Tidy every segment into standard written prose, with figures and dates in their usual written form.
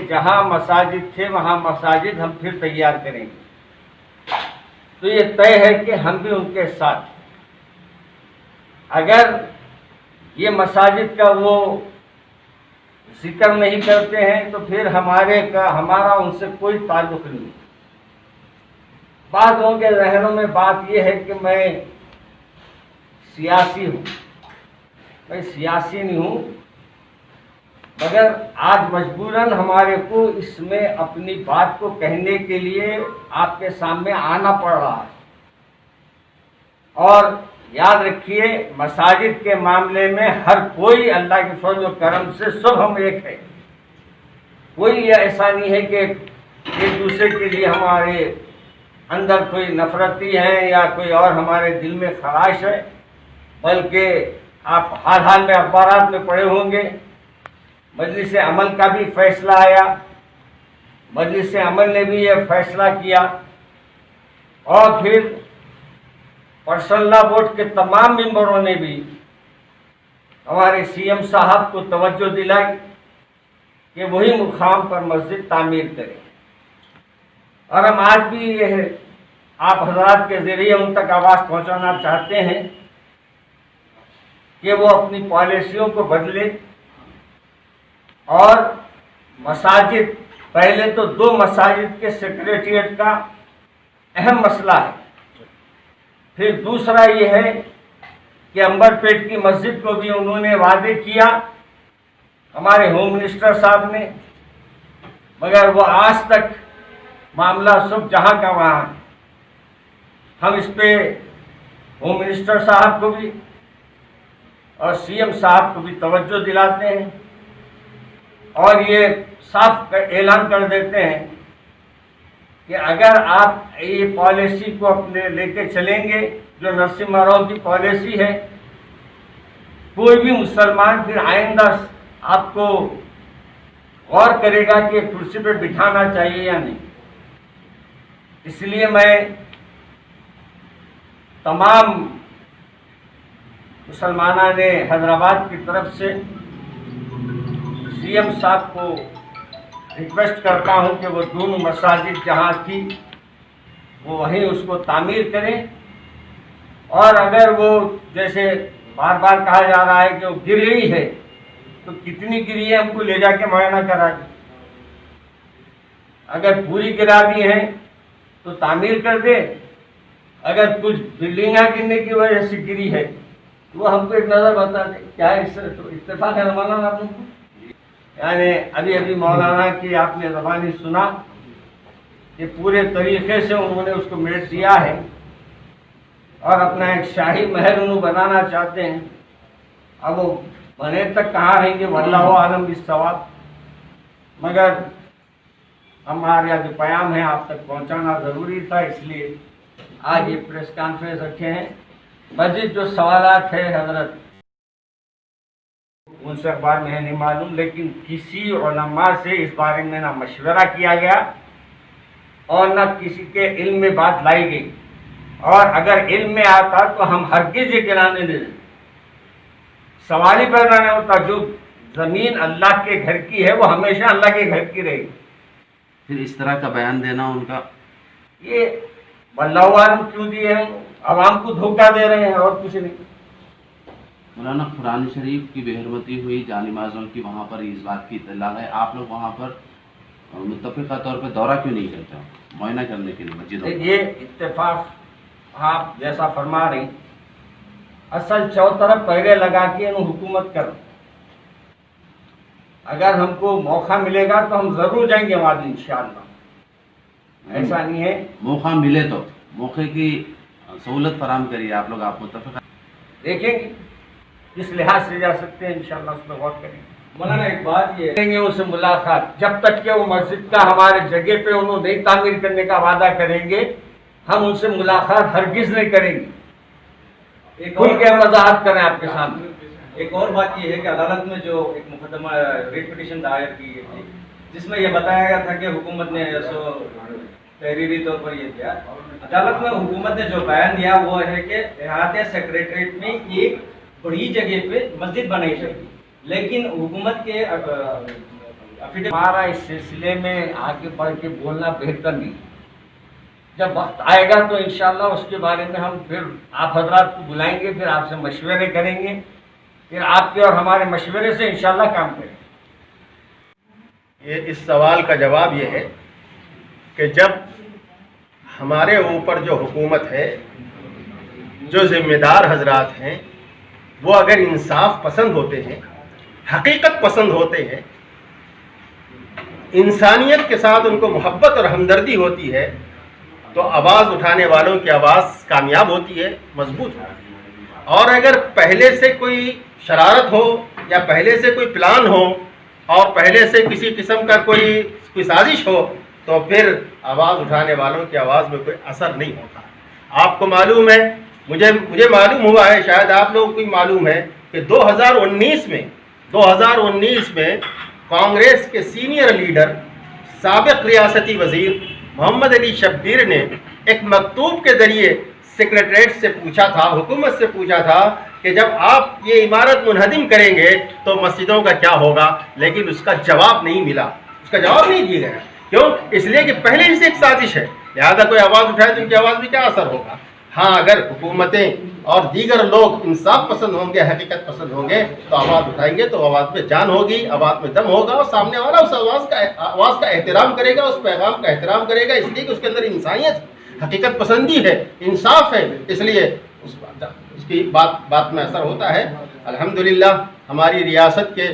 جہاں مساجد تھے وہاں مساجد ہم پھر تیار کریں گے۔ تو یہ طے ہے کہ ہم بھی ان کے ساتھ ہیں۔ اگر یہ مساجد کا وہ ذکر نہیں کرتے ہیں تو پھر ہمارا ان سے کوئی تعلق نہیں۔ بعض لوگوں کے ذہنوں میں بات یہ ہے کہ میں سیاسی ہوں۔ میں سیاسی نہیں ہوں، مگر آج مجبوراً ہمارے کو اس میں اپنی بات کو کہنے کے لیے آپ کے سامنے آنا پڑ رہا ہے۔ اور یاد رکھیے، مساجد کے معاملے میں ہر کوئی اللہ کے فضل و کرم سے سب ہم ایک ہیں۔ کوئی ایسا نہیں ہے کہ ایک دوسرے کے لیے ہمارے اندر کوئی نفرتی ہے یا کوئی اور ہمارے دل میں خراش ہے، بلکہ آپ حال حال میں اخبارات میں پڑھے ہوں گے، مجلس عمل کا بھی فیصلہ آیا، مجلس عمل نے بھی یہ فیصلہ کیا، اور پھر پرسنل لا بورڈ کے تمام ممبروں نے بھی ہمارے سی ایم صاحب کو توجہ دلائی کہ وہی مقام پر مسجد تعمیر کریں۔ اور ہم آج بھی یہ آپ حضرات کے ذریعے ان تک آواز پہنچانا چاہتے ہیں کہ وہ اپنی پالیسیوں کو بدلے، اور مساجد، پہلے تو 2 مساجد کے سیکریٹریٹ کا اہم مسئلہ ہے، پھر دوسرا یہ ہے کہ امبر پیٹ کی مسجد کو بھی انہوں نے وعدے کیا ہمارے ہوم منسٹر صاحب نے، مگر وہ آج تک معاملہ سب جہاں کا وہاں۔ ہم اس پہ ہوم منسٹر صاحب کو بھی اور سی ایم صاحب کو بھی توجہ دلاتے ہیں، اور یہ صاف اعلان کر دیتے ہیں کہ اگر آپ یہ پالیسی کو اپنے لے کے چلیں گے جو نرسمہا راؤ کی پالیسی ہے، کوئی بھی مسلمان پھر آئندہ آپ کو غور کرے گا کہ کرسی پہ بٹھانا چاہیے یا نہیں۔ اس لیے میں تمام مسلمانان حیدرآباد کی طرف سے سی ایم صاحب کو ریکویسٹ کرتا ہوں کہ وہ دونوں مساجد جہاں تھی وہ وہیں اس کو تعمیر کریں، اور اگر وہ جیسے بار بار کہا جا رہا ہے کہ وہ گر گئی ہے تو کتنی گری ہے ہم کو لے جا کے معائنہ کرا دیں۔ اگر پوری گرا دی ہیں تو تعمیر کر دے، اگر کچھ بلڈنگاں گرنے کی وجہ سے گری ہے تو وہ ہم کو ایک نظر بتا دے۔ کیا ہے اس سے تو اتفاق ہے مولانا آپ کو؟ یعنی ابھی مولانا کی آپ نے زبانی سنا کہ پورے طریقے سے انہوں نے اس کو میٹ دیا ہے اور اپنا ایک شاہی محل انہوں بنانا چاہتے ہیں۔ اب وہ بنے تک کہاں رہیں گے واللہ عالم بالصواب، مگر ہمارا جو پیام ہے آپ تک پہنچانا ضروری تھا، اس لیے آج یہ پریس کانفرنس رکھے ہیں۔ مزید جو سوالات ہے حضرت ان سے اخبار میں نہیں معلوم، لیکن کسی علماء سے اس بارے میں نہ مشورہ کیا گیا اور نہ کسی کے علم میں بات لائی گئی، اور اگر علم میں آتا تو ہم ہرگز یہ گرانے نہیں دیں۔ سوال ہی پیدا نہیں ہوتا، جو زمین اللہ کے گھر کی ہے وہ ہمیشہ اللہ کے گھر کی رہے گی۔ پھر اس طرح کا بیان دینا ان کا، یہ واللہ عالم کیوں دیے ہیں، عوام کو دھوکہ دے رہے ہیں اور کچھ نہیں۔ مولانا قرآن شریف کی بے حرمتی ہوئی جانمازوں کی وہاں پر اس بات کی اطلاع ہے، آپ لوگ وہاں پر متفقہ طور پہ دورہ کیوں نہیں کرتے ہو معائنہ کرنے کے لیے مسجدوں کا؟ یہ اتفاق آپ جیسا فرما رہی، اصل چوطرف پہلے لگا کے حکومت کر، اگر ہم کو موقع ملے گا تو ہم ضرور جائیں گے وہاں انشاءاللہ، ایسا نہیں ہے۔ موقع ملے تو موقع کی سہولت فراہم کریے آپ لوگ، آپ متفق دیکھیں گے کس لحاظ سے جا سکتے ہیں، انشاءاللہ اس میں غور کریں گے۔ مولانا ایک بات یہ کریں گے ان سے ملاقات، جب تک کہ وہ مسجد کا ہمارے جگہ پہ انہوں نہیں تعمیر کرنے کا وعدہ کریں گے ہم ان سے ملاقات ہرگز نہیں کریں گے۔ کھل کے وضاحت کریں آپ کے سامنے۔ ایک اور بات یہ ہے کہ عدالت میں جو ایک مقدمہ ریٹ پٹیشن دائر کی گئی تھی جس میں یہ بتایا گیا تھا کہ حکومت نے تحریری طور پر یہ کیا، عدالت میں حکومت نے جو بیان دیا وہ ہے کہ احاطہ سیکریٹریٹ میں ایک بڑی جگہ پہ مسجد بنائی جائے گی، لیکن حکومت کے हमारा इस सिलसिले में आगे बढ़ के बोलना बेहतर नहीं। जब वक्त आएगा तो इंशाल्लाह उसके बारे में हम फिर आप हजरात को बुलाएंगे, फिर आपसे मशवरे करेंगे, फिर आपके और हमारे मशवरे से इंशाल्लाह काम करेंगे। ये इस सवाल का जवाब ये है कि जब हमारे ऊपर जो हुकूमत है, जो ज़िम्मेदार हजरात हैं, वो अगर इंसाफ पसंद होते हैं, हकीकत पसंद होते हैं, इंसानियत के साथ उनको मोहब्बत और हमदर्दी होती है, तो आवाज़ उठाने वालों की आवाज़ कामयाब होती है, मजबूत होती है। और अगर पहले से कोई शरारत हो या पहले से कोई प्लान हो और पहले से किसी किस्म का कोई साजिश हो, तो फिर आवाज़ उठाने वालों की आवाज़ में कोई असर नहीं होता। आपको मालूम है, मुझे मालूम हुआ है, शायद आप लोगों को मालूम है कि 2019 में कांग्रेस के सीनियर लीडर साबिक रियासती वज़ीर मोहम्मद अली शब्बीर ने एक मकतूब के ज़रिए सेक्रेटरीट से पूछा था, हुकूमत से पूछा था कि जब आप ये इमारत मुनहदिम करेंगे तो मस्जिदों का क्या होगा, लेकिन उसका जवाब नहीं मिला, उसका जवाब नहीं दिया गया। क्यों? इसलिए कि पहले ही से एक साजिश है, लिहाजा कोई आवाज़ उठाए तो उनकी आवाज़ में क्या असर होगा। हाँ, अगर हुकूमतें और दीगर लोग इंसाफ पसंद होंगे, हकीकत पसंद होंगे, तो आवाज़ उठाएंगे तो आवाज़ में जान होगी, आवाज़ में दम होगा, और सामने वाला उस आवाज़ का एहतराम करेगा, उस पैगाम का एहतराम करेगा, इसलिए कि उसके अंदर इंसानियत, हकीकत पसंदी है, इंसाफ है, इसलिए उसकी बात में असर होता है। अल्हम्दुलिल्लाह हमारी रियासत के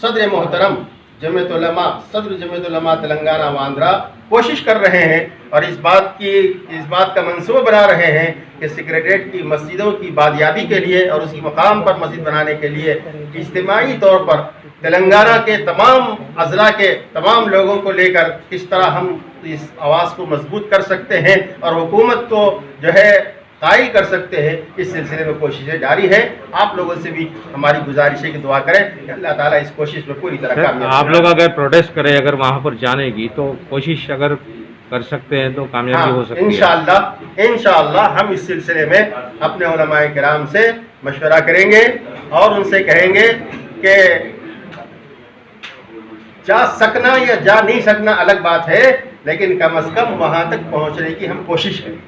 सदर मोहतरम सदर जमीयत उलमा तेलंगाना व आंध्रा कोशिश कर रहे हैं और इस बात का मंसूबा बना रहे हैं कि सेक्रेटरीट की मस्जिदों की बादियाबी के लिए और उसी मकाम पर मस्जिद बनाने के लिए इज्तिमाई तौर पर तेलंगाना के तमाम अज़ला के तमाम लोगों को लेकर किस तरह हम इस आवाज़ को मजबूत कर सकते हैं और हुकूमत को जो है कायल कर सकते हैं, इस सिलसिले में कोशिशें जारी है। आप लोगों से भी हमारी गुजारिश है कि दुआ करें कि अल्लाह ताला इस कोशिश में पूरी तरह कामयाब। आप लोग अगर प्रोटेस्ट करें, अगर वहाँ पर जाने की, तो कोशिश अगर कर सकते हैं तो कामयाबी हो सकती है। इंशाअल्लाह हम इस सिलसिले में अपने उलमाए किराम से मशवरा करेंगे और उनसे कहेंगे कि जा सकना या जा नहीं सकना अलग बात है, लेकिन कम अज़ कम वहाँ तक पहुँचने की हम कोशिश करें।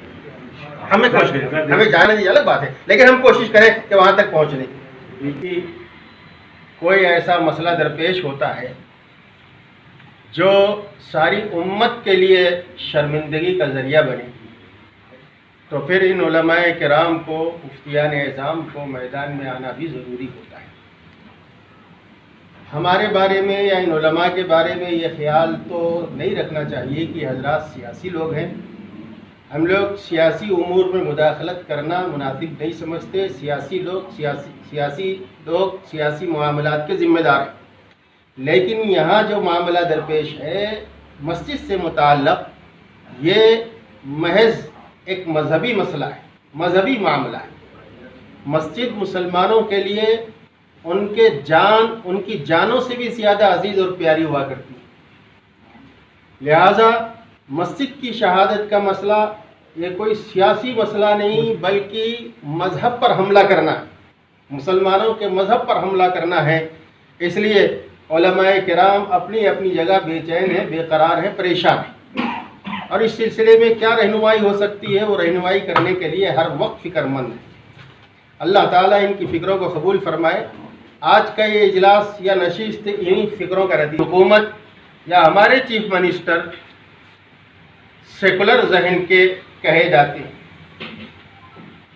हमें जाने की अलग बात है, लेकिन हम कोशिश करें कि वहाँ तक पहुँचने की। कोई ऐसा मसला दरपेश होता है जो सारी उम्मत के लिए शर्मिंदगी का ज़रिया बने, तो फिर इन उलमाए किराम को, मुफ्तियान एज़ाम को मैदान में आना भी ज़रूरी होता है। हमारे बारे में या इन उलमा के बारे में ये ख्याल तो नहीं रखना चाहिए कि हजरात सियासी लोग हैं, हम लोग सियासी उमूर में मुदाखलत करना मुनासिब नहीं समझते। सियासी लोग सियासी मामलात के ज़िम्मेदार हैं, लेकिन यहाँ जो मामला दरपेश है मस्जिद से मुताल्लक़, ये महज एक मजहबी मसला है, मजहबी मामला है। मस्जिद मुसलमानों के लिए उनकी जानों से भी ज़्यादा अजीज़ और प्यारी हुआ करती है। लिहाजा मस्जिद की शहादत का मसला ये कोई सियासी मसला नहीं, बल्कि मज़हब पर हमला करना है, मुसलमानों के मज़हब पर हमला करना है। इसलिए उलमाए किराम अपनी अपनी जगह बेचैन है, बेकरार है, परेशान है, और इस सिलसिले में क्या रहनुमाई हो सकती है, वो रहनुमाई करने के लिए हर वक्त फ़िक्रमंद है। अल्लाह ताला इनकी फ़िक्रों को कबूल फरमाए। आज का ये इजलास या नशिस्त इन्हीं फ़िक्रों का नतीजा। हुकूमत या हमारे चीफ मिनिस्टर सेकुलर जहन के कहे जाते हैं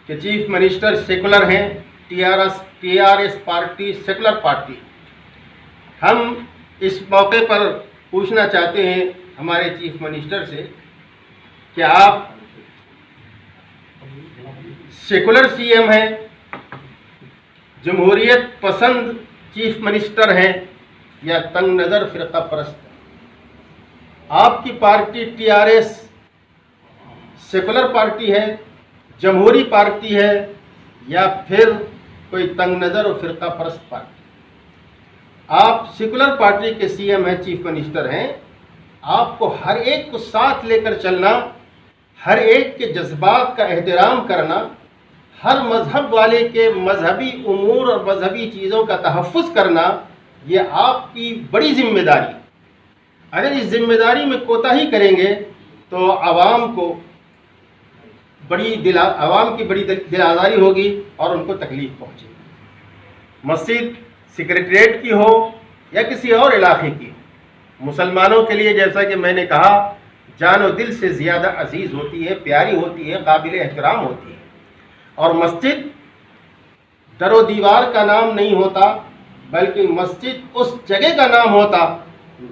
कि चीफ मिनिस्टर सेकुलर हैं, टीआरएस पार्टी सेकुलर पार्टी। हम इस मौके पर पूछना चाहते हैं हमारे चीफ मिनिस्टर से कि आप सेकुलर सीएम हैं, जमहूरियत पसंद चीफ मिनिस्टर हैं, या तंग नज़र फ़िरका परस्त? आपकी पार्टी टीआरएस सेकुलर पार्टी है, जमहूरी पार्टी है, या फिर कोई तंग नज़र और फ़िरका परस्त पार्टी? आप सेकुलर पार्टी के सीएम हैं, चीफ मिनिस्टर हैं। आपको हर एक को साथ लेकर चलना, हर एक के जज्बात का एहतराम करना, हर मजहब वाले के मजहबी उमूर और मजहबी चीज़ों का तहफ़्फ़ुज़ करना, ये आपकी बड़ी जिम्मेदारी। اگر اس ذمہ داری میں کوتاہی کریں گے تو عوام کی بڑی دل آزاری ہوگی اور ان کو تکلیف پہنچے گی. مسجد سیکریٹریٹ کی ہو یا کسی اور علاقے کی ہو، مسلمانوں کے لیے جیسا کہ میں نے کہا جان و دل سے زیادہ عزیز ہوتی ہے، پیاری ہوتی ہے، قابل احترام ہوتی ہے. اور مسجد در و دیوار کا نام نہیں ہوتا، بلکہ مسجد اس جگہ کا نام ہوتا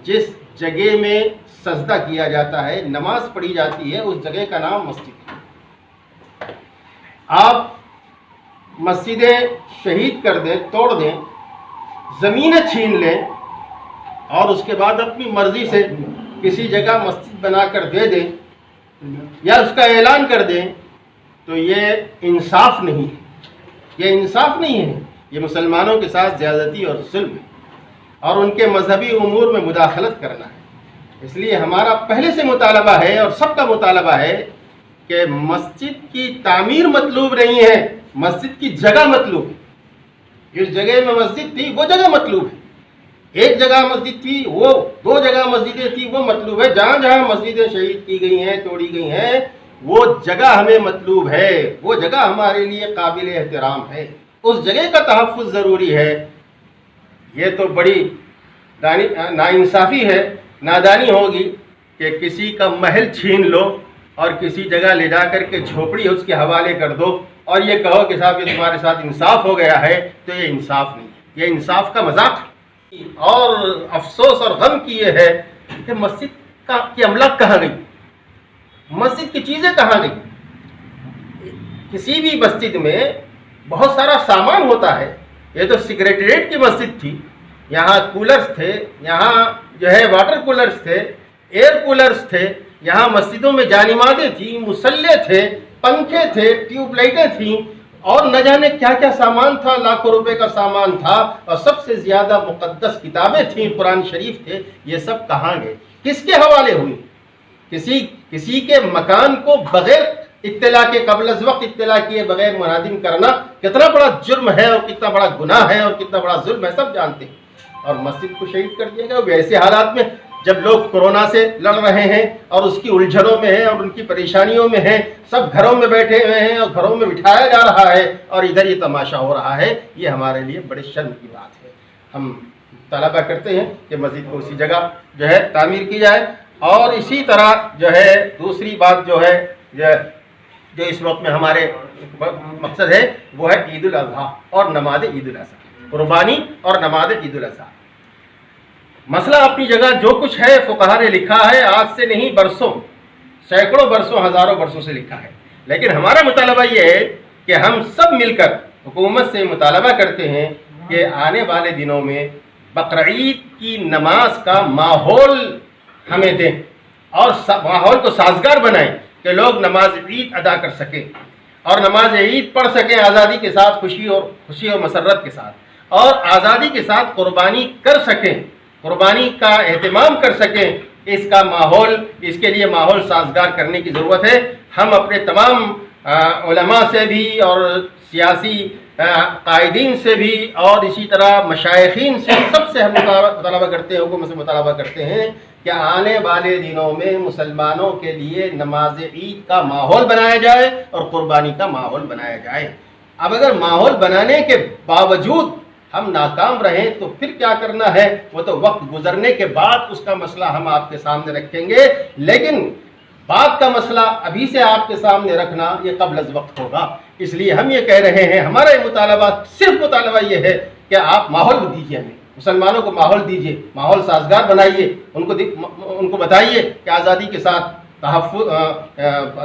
جس جگہ میں سجدہ کیا جاتا ہے، نماز پڑھی جاتی ہے، اس جگہ کا نام مسجد ہے. آپ مسجدیں شہید کر دیں، توڑ دیں، زمینیں چھین لیں اور اس کے بعد اپنی مرضی سے کسی جگہ مسجد بنا کر دے دیں یا اس کا اعلان کر دیں تو یہ انصاف نہیں ہے. یہ انصاف نہیں ہے، یہ مسلمانوں کے ساتھ زیادتی اور ظلم ہے اور ان کے مذہبی امور میں مداخلت کرنا ہے. اس لیے ہمارا پہلے سے مطالبہ ہے اور سب کا مطالبہ ہے کہ مسجد کی تعمیر مطلوب نہیں ہے، مسجد کی جگہ مطلوب ہے. جس جگہ میں مسجد تھی وہ جگہ مطلوب ہے. ایک جگہ مسجد تھی، وہ 2 جگہ مسجدیں تھی، وہ مطلوب ہے. جہاں جہاں مسجدیں شہید کی گئی ہیں، توڑی گئی ہیں، وہ جگہ ہمیں مطلوب ہے، وہ جگہ ہمارے لیے قابل احترام ہے، اس جگہ کا تحفظ ضروری ہے. یہ تو بڑی ناانصافی ہے، نادانی ہوگی کہ کسی کا محل چھین لو اور کسی جگہ لے جا کر کے جھوپڑی اس کے حوالے کر دو اور یہ کہو کہ صاحب یہ تمہارے ساتھ انصاف ہو گیا ہے. تو یہ انصاف نہیں ہے، یہ انصاف کا مذاق ہے. اور افسوس اور غم کی یہ ہے کہ مسجد کی املاک کہاں گئی، مسجد کی چیزیں کہاں گئی. کسی بھی مسجد میں بہت سارا سامان ہوتا ہے. یہ تو سیکریٹریٹ کی مسجد تھی، یہاں کولرز تھے، یہاں جو ہے واٹر کولرز تھے، ایئر کولرز تھے، یہاں مسجدوں میں جانمازیں تھیں، مصلے تھے، پنکھے تھے، ٹیوب لائٹیں تھیں اور نہ جانے کیا کیا سامان تھا، لاکھوں روپے کا سامان تھا اور سب سے زیادہ مقدس کتابیں تھیں، قرآن شریف تھے. یہ سب کہاں گئے، کس کے حوالے ہوئی؟ کسی کے مکان کو بغیر اطلاع کے، قبل از وقت اطلاع کیے بغیر منہدم کرنا کتنا بڑا جرم ہے اور کتنا بڑا گناہ ہے اور کتنا بڑا ظلم ہے، سب جانتے ہیں. اور مسجد کو شہید کر دیا گیا. ویسے حالات میں جب لوگ کورونا سے لڑ رہے ہیں اور اس کی الجھنوں میں ہیں اور ان کی پریشانیوں میں ہیں، سب گھروں میں بیٹھے ہوئے ہیں اور گھروں میں بٹھایا جا رہا ہے اور ادھر یہ تماشا ہو رہا ہے. یہ ہمارے لیے بڑے شرم کی بات ہے. ہم طلبہ کرتے ہیں کہ مسجد کو اسی جگہ جو ہے تعمیر کی جائے. اور اسی طرح جو ہے دوسری بات جو ہے جو اس وقت میں ہمارے مقصد ہے وہ ہے عید الاضحیٰ اور نماز عید الاضحیٰ، قربانی اور نماز عید الاضحیٰ. مسئلہ اپنی جگہ جو کچھ ہے فقہا نے لکھا ہے، آج سے نہیں برسوں، سینکڑوں برسوں، ہزاروں برسوں سے لکھا ہے. لیکن ہمارا مطالبہ یہ ہے کہ ہم سب مل کر حکومت سے مطالبہ کرتے ہیں کہ آنے والے دنوں میں بقرعید کی نماز کا ماحول ہمیں دیں اور ماحول کو سازگار بنائیں کہ لوگ نماز عید ادا کر سکیں اور نماز عید پڑھ سکیں آزادی کے ساتھ، خوشی اور مسرت کے ساتھ، اور آزادی کے ساتھ قربانی کر سکیں، قربانی کا اہتمام کر سکیں. اس کا ماحول، اس کے لیے ماحول سازگار کرنے کی ضرورت ہے. ہم اپنے تمام علماء سے بھی اور سیاسی قائدین سے بھی اور اسی طرح مشائخین سے، سب سے ہم مطالبہ کرتے ہیں، حکومت سے مطالبہ کرتے ہیں کہ آنے والے دنوں میں مسلمانوں کے لیے نماز عید کا ماحول بنایا جائے اور قربانی کا ماحول بنایا جائے. اب اگر ماحول بنانے کے باوجود ہم ناکام رہیں تو پھر کیا کرنا ہے، وہ تو وقت گزرنے کے بعد اس کا مسئلہ ہم آپ کے سامنے رکھیں گے. لیکن بات کا مسئلہ ابھی سے آپ کے سامنے رکھنا یہ قبل از وقت ہوگا. اس لیے ہم یہ کہہ رہے ہیں، ہمارا یہ مطالبہ، صرف مطالبہ یہ ہے کہ آپ ماحول دیجیے، ہمیں مسلمانوں کو ماحول دیجیے، ماحول سازگار بنائیے، ان کو بتائیے کہ آزادی کے ساتھ تحفظ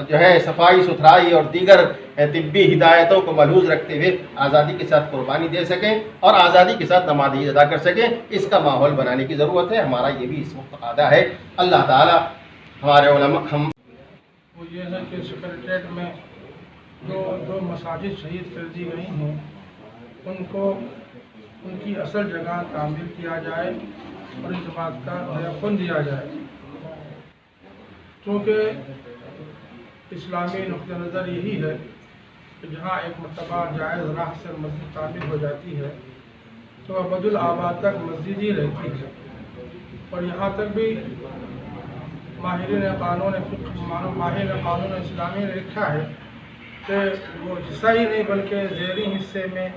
جو ہے صفائی ستھرائی اور دیگر طبی ہدایتوں کو ملحوظ رکھتے ہوئے آزادی کے ساتھ قربانی دے سکیں اور آزادی کے ساتھ نماز عید ادا کر سکیں. اس کا ماحول بنانے کی ضرورت ہے. ہمارا یہ بھی اس وقت تقاضا ہے. اللہ تعالیٰ ہمارے علماء وہ یہ ہے کہ سیکریٹریٹ میں جو مساجد شہید کر دی گئی ہیں ان کو ان کی اصل جگہ تعمیر کیا جائے اور اس بات کا تیقن دیا جائے. چونکہ اسلامی نقطہ نظر یہی ہے کہ جہاں ایک مرتبہ جائز راہ سے مسجد تعمیر ہو جاتی ہے تو ابد الآباد تک مسجد ہی رہتی ہے. اور یہاں تک بھی ماہرین قانون اسلامی نے لکھا ہے کہ وہ حصہ ہی نہیں بلکہ ذیلی حصے میں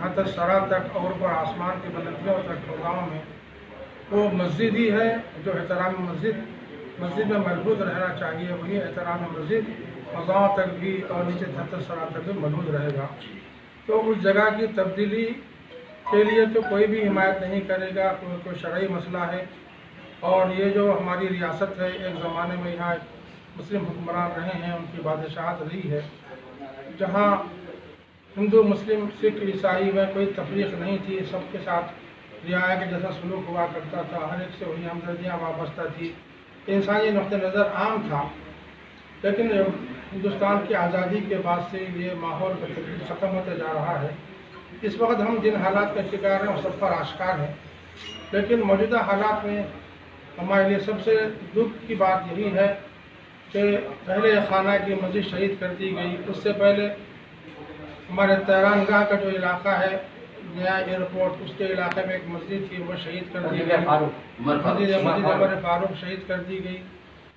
حتی سرا تک اور اوپر آسمان کی بلندیوں تک فضاؤں میں وہ مسجد ہی ہے جو احترام مسجد میں مضبوط رہنا چاہیے، وہی احترام مسجد فضاؤں تک بھی اور نیچے حتی سرا تک بھی محفوظ رہے گا۔ تو اس جگہ کی تبدیلی کے لیے تو کوئی بھی حمایت نہیں کرے گا، کوئی شرعی مسئلہ ہے۔ اور یہ جو ہماری ریاست ہے، ایک زمانے میں یہاں مسلم حکمران رہے ہیں، ان کی بادشاہت رہی ہے، جہاں ہندو مسلم سکھ عیسائی میں کوئی تفریق نہیں تھی، سب کے ساتھ رعایا کے جیسا سلوک ہوا کرتا تھا، ہر ایک سے وہی ہمدردیاں وابستہ تھی، انسانی نقطہ نظر عام تھا۔ لیکن ہندوستان کی آزادی کے بعد سے یہ ماحول بتدریج ختم ہوتے جا رہا ہے۔ اس وقت ہم جن حالات کا شکار ہیں وہ سب پر آشکار ہے، لیکن موجودہ حالات میں ہمارے لیے سب سے دکھ کی بات یہی ہے کہ پہلے خانہ کی مسجد شہید کر دی گئی، اس سے پہلے ہمارے تیران گاہ کا جو علاقہ ہے نیا ایئرپورٹ، اس کے علاقے میں ایک مسجد تھی، وہ شہید کر دی گئی، مسجد عمر فاروق شہید کر دی گئی،